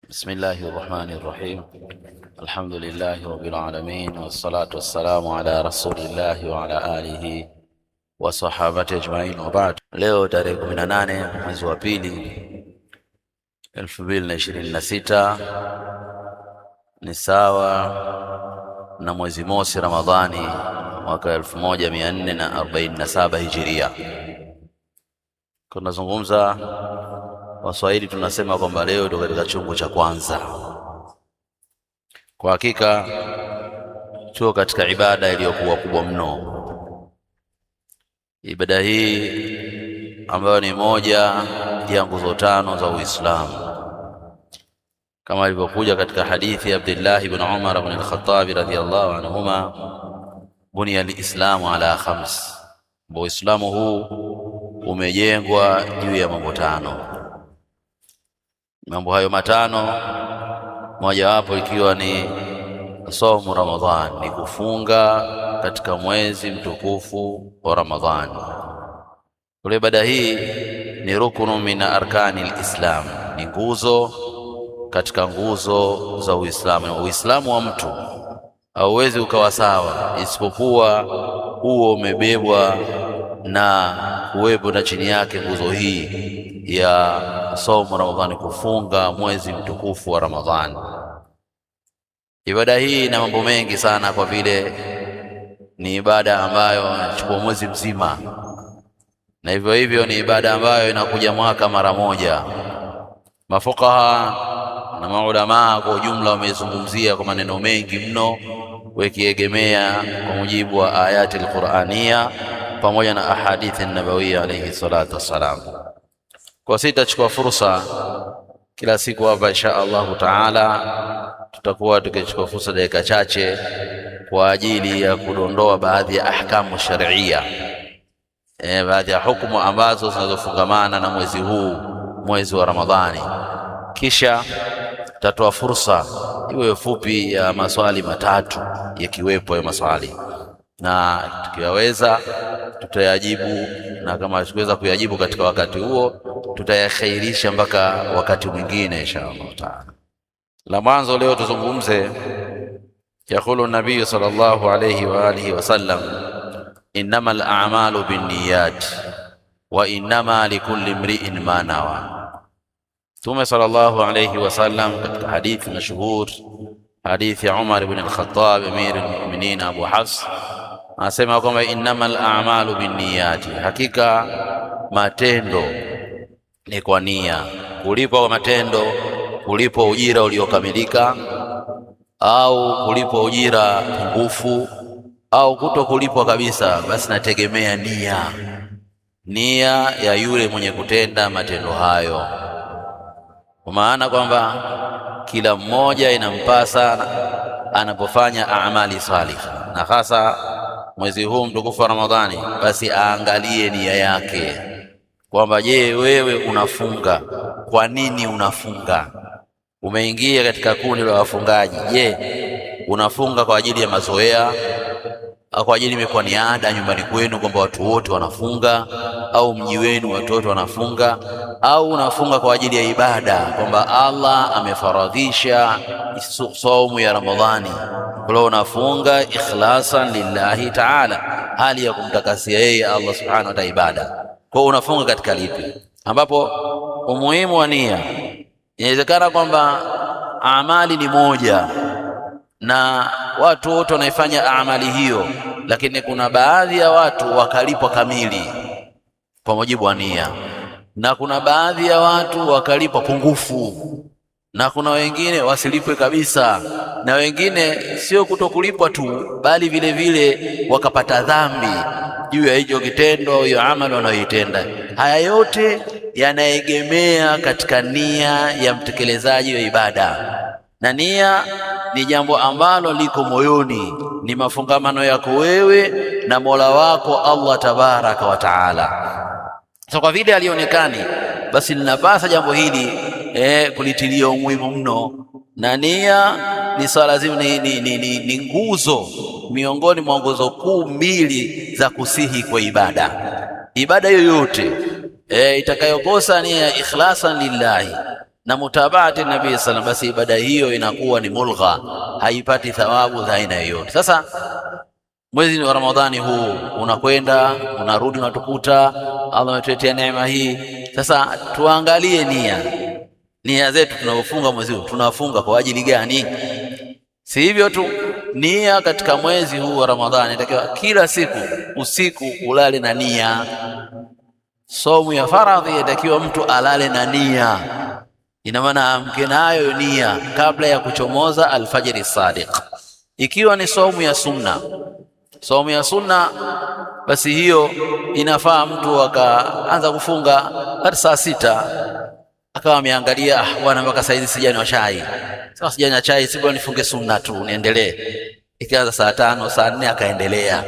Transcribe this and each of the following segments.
بسم الله الرحمن الرحيم. الحمد لله رب العالمين، والصلاة والسلام على رسول الله وعلى آله وصحابته أجمعين، وبعد. Leo tarehe 18 mwezi wa pili 2026 ni sawa na mwezi mosi Ramadhani mwaka 1447 Hijiria. Tunazungumza, Waswahili tunasema kwamba leo ndio katika chungu cha kwanza. Kwa hakika tuko katika ibada iliyokuwa kubwa mno. Ibada hii ambayo ni moja ya nguzo tano za Uislamu, kama ilivyokuja katika hadithi ya Abdullah ibn Umar ibn al-Khattab radhiyallahu anhuma, bunia al-Islamu ala khams, Uislamu huu umejengwa juu ya mambo tano. Mambo hayo matano, mojawapo ikiwa ni saumu Ramadhan, ni kufunga katika mwezi mtukufu wa Ramadhan. Kwa ibada hii ni rukunu min arkani al-Islam, ni nguzo katika nguzo za Uislamu. Uislamu wa mtu hauwezi ukawa sawa isipokuwa huo umebebwa na kuwepo na chini yake nguzo hii ya saumu Ramadhani, kufunga mwezi mtukufu wa Ramadhani. Ibada hii ina mambo mengi sana, kwa vile ni ibada ambayo inachukua mwezi mzima, na hivyo hivyo ni ibada ambayo inakuja mwaka mara moja. Mafukaha na maulamaa kwa ujumla wamezungumzia kwa maneno mengi mno, wakiegemea kwa mujibu wa ayati al-Qur'ania pamoja na ahadithi an-nabawiyya alayhi salatu wassalam. Kwa sisi tutachukua fursa kila siku hapa insha Allahu taala, tutakuwa tukichukua fursa dakika chache kwa ajili ya kudondoa baadhi ya ahkamu sharia, baadhi ya hukumu ambazo zinazofungamana na mwezi huu, mwezi wa Ramadhani. Kisha tutatoa fursa iwe fupi ya maswali matatu, yakiwepo ya maswali, na tukiweza tutayajibu, na kama tukiweza kuyajibu katika wakati huo tutayakhairisha mpaka wakati mwingine insha Allah taala. La mwanzo leo tuzungumze, yakulu nabii sallallahu alayhi wa alihi wasallam, innamal a'malu binniyat wa innama likulli imri'in ma nawa. Mtume sallallahu alayhi wasallam katika hadithi mashuhur, hadithi ya Umar ibn al-Khattab amir al-mu'minin Abu Hafs, anasema kwamba innamal a'malu binniyat, hakika matendo ni kwa nia. Kulipwa kwa matendo, kulipwa ujira uliokamilika au kulipwa ujira pungufu au kuto kulipwa kabisa, basi nategemea nia ya yule mwenye kutenda matendo hayo. Kwa maana kwamba kila mmoja inampasa anapofanya amali salihah, na hasa mwezi huu mtukufu wa Ramadhani, basi aangalie nia yake kwamba je, wewe unafunga kwa nini unafunga? Umeingia katika kundi la wafungaji. Je, unafunga kwa ajili ya mazoea au kwa ajili imekuwa ni ada nyumbani kwenu kwamba watu wote wanafunga, au mji wenu watu wote wanafunga, au unafunga kwa ajili ya ibada kwamba Allah amefaradhisha saumu ya Ramadhani, kwa unafunga ikhlasan lillahi ta'ala, hali ya kumtakasia yeye Allah subhanahu wa ta'ala ibada. Kwa unafunga katika lipi? Ambapo umuhimu wa nia, inawezekana kwamba amali ni moja na watu wote wanaifanya amali hiyo, lakini kuna baadhi ya watu wakalipwa kamili kwa mujibu wa nia, na kuna baadhi ya watu wakalipwa pungufu, na kuna wengine wasilipwe kabisa, na wengine sio kutokulipwa tu, bali vile vile wakapata dhambi juu ya hicho kitendo au hiyo amali wanayoitenda. Haya yote yanaegemea katika nia ya mtekelezaji wa ibada, na nia ni jambo ambalo liko moyoni, ni mafungamano yako wewe na Mola wako Allah tabaraka wa taala. So kwa vile alionekani, basi linapasa jambo hili kulitilia umuhimu mno, na nia ni swala lazima, ni nguzo miongoni mwa nguzo kuu mbili za kusihi kwa ibada. Ibada yoyote itakayokosa nia ya ikhlasan lillahi, na mutabaati nabii sallam, basi ibada hiyo inakuwa ni mulgha, haipati thawabu za aina yoyote. Sasa mwezi wa Ramadhani huu unakwenda unarudi, unatukuta Allah ametuletea neema hii. Sasa tuangalie nia zetu tunaofunga mwezi huu, tunafunga kwa ajili gani? Si hivyo tu, nia katika mwezi huu wa Ramadhani inatakiwa kila siku usiku ulale na nia. Somu ya faradhi inatakiwa mtu alale na nia, ina maana amke nayo nia kabla ya kuchomoza alfajiri sadiq. Ikiwa ni somu ya sunna, basi hiyo inafaa mtu akaanza kufunga hadi saa 6, akawa ameangalia bwana, mpaka saa hizi sijanywa chai. Sasa sijanywa chai, sibona nifunge sunna tu niendelee. Ikaanza saa 5, saa 4 akaendelea.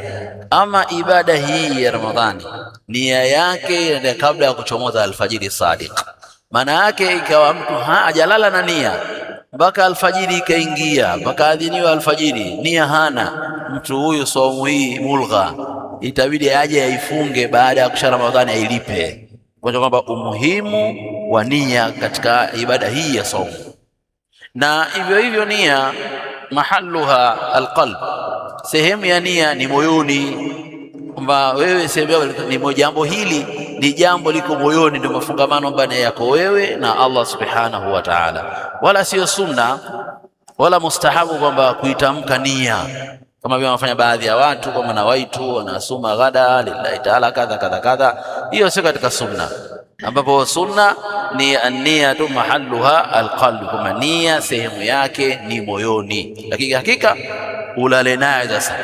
Ama ibada hii ya Ramadhani nia yake ndio kabla ya kuchomoza alfajiri sadiq. Maana yake ikawa mtu hajalala na nia mpaka alfajiri ikaingia, mpaka adhiniwa alfajiri, nia hana mtu huyu, saumu hii mulgha, itabidi aje aifunge baada ya kusha Ramadhani ailipe. Kwa kwamba umuhimu wa nia katika ibada hii ya saumu. Na hivyo nia mahalluha alqalb, sehemu ya nia ni moyoni, kwamba wewe sehemu ni jambo hili ni jambo liko moyoni, ndio mafungamano baina yako wewe na Allah subhanahu wa ta'ala. Wala sio sunna wala mustahabu kwamba kuitamka nia kama vile wanafanya baadhi ya watu, kama na waitu wanasuma ghada lillahi ta'ala kadha kadha kadha. Hiyo sio katika sunna, ambapo sunna ni an-niyatu mahalluha alqalb, kama nia sehemu yake ni moyoni. Lakini hakika ulale nayo sasa,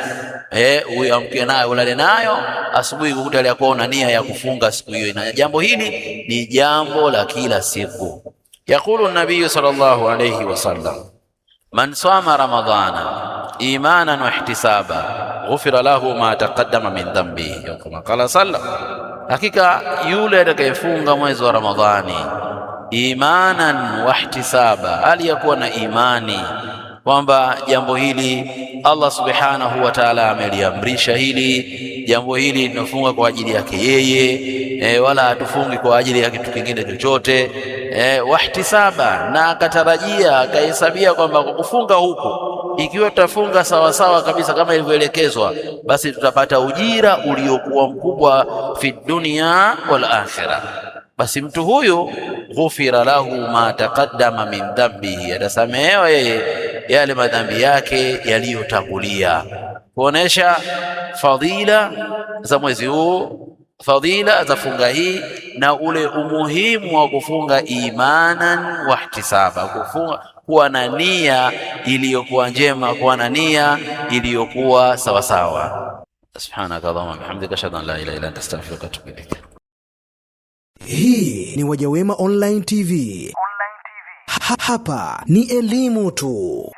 uamke nayo ulale nayo asubuhi, kukuta ile kuona nia ya kufunga siku hiyo. Na jambo hili ni jambo la kila siku. Yakulu an-nabii sallallahu alayhi wasallam, man sama ramadhana imanan wa ihtisaba ghufira lahu ma taqaddama min dhanbihi, kama qala sallam. Hakika yule atakayefunga mwezi wa Ramadhani imanan wa ihtisaba, aliyakuwa na imani kwamba jambo hili Allah subhanahu wa ta'ala ameliamrisha hili jambo hili tunafunga kwa ajili yake yeye, wala hatufungi kwa ajili ya kitu kingine chochote, wahtisaba, na akatarajia akahesabia kwamba kwa kufunga huko, ikiwa tutafunga sawa sawa kabisa kama ilivyoelekezwa, basi tutapata ujira uliokuwa mkubwa fi dunya wal akhirah. Basi mtu huyu ghufira lahu ma taqaddama min dhanbihi, atasamehewa yeye yale madhambi yake yaliyotangulia. Kuonesha fadhila za mwezi huu, fadhila za funga hii, na ule umuhimu wa kufunga imanan wa ihtisaba, kufunga kuwa na nia iliyokuwa njema, kuwa na nia iliyokuwa sawa sawa. Subhanaka Allahumma bihamdika ashhadu an la ilaha illa anta astaghfiruka wa atubu ilaik. Hii ni Wajawema Online TV. Hapa ni elimu tu.